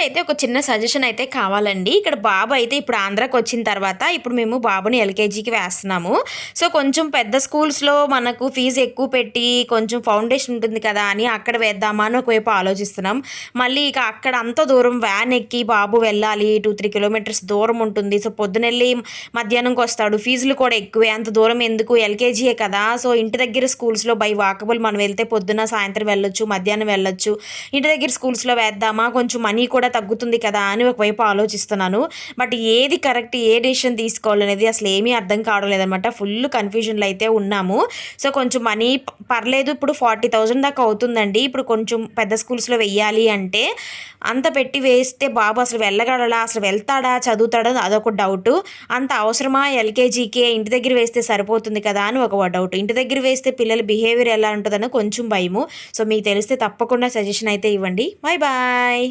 అయితే ఒక చిన్న సజెషన్ అయితే కావాలండి. ఇక్కడ బాబు అయితే ఇప్పుడు ఆంధ్రాకొచ్చిన తర్వాత ఇప్పుడు మేము బాబుని ఎల్‌కేజీకి వేస్తున్నాము. సో, కొంచెం పెద్ద స్కూల్స్‌లో మనకు ఫీజ్ ఎక్కువ పెట్టి కొంచెం ఫౌండేషన్ ఉంటుంది కదా! అని అక్కడ వేద్దామా అని ఒకవైపు ఆలోచిస్తున్నాం. మళ్ళీ ఇక అక్కడ అంత దూరం వ్యాన్ ఎక్కి బాబు వెళ్ళాలి. 2, 3 కిలోమీటర్స్ దూరం ఉంటుంది. సో, పొద్దునెళ్ళి మధ్యాహ్నంకొస్తాడు. ఫీజులు కూడా ఎక్కువే. అంత దూరం ఎందుకు ఎల్‌కేజీయే కదా! సో, ఇంటి దగ్గర స్కూల్స్‌లో బై వాకబుల్ మనం వెళ్తే పొద్దున, సాయంత్రం వెళ్ళొచ్చు, మధ్యాహ్నం వెళ్ళొచ్చు. ఇంటి దగ్గర స్కూల్స్‌లో వేద్దామా? కొంచెం మనీ కూడా తగ్గుతుంది కదా! అని ఒకవైపు ఆలోచిస్తున్నాను. బట్ ఏది కరెక్ట్, ఏ డెసిషన్ తీసుకోవాలనేది అసలేమీ అర్థం కావడం లేదనమాట. ఫుల్ కన్‌ఫ్యూజన్‌లో అయితే ఉన్నాము. సో, కొంచెం మనీ పర్లేదు ఇప్పుడు 40,000 దాకా అవుతుందండి. ఇప్పుడు కొంచెం పెద్ద స్కూల్స్‌లో వెయ్యాలి అంటే, అంత పెట్టి వేస్తే బాబు అసలు వెళ్ళగలడా? అసలు వెళ్తాడా? చదువుతాడా? అదొక డౌటు. అంత అవసరమా ఎల్‌కేజీకే ఇంటి దగ్గర వేస్తే సరిపోతుంది కదా! అని ఒక డౌట్. ఇంటి దగ్గర వేస్తే పిల్లల బిహేవియర్ ఎలా ఉంటదని కొంచెం భయము. సో, మీకు తెలిస్తే తప్పకుండా సజెషన్ అయితే ఇవ్వండి. Bye bye.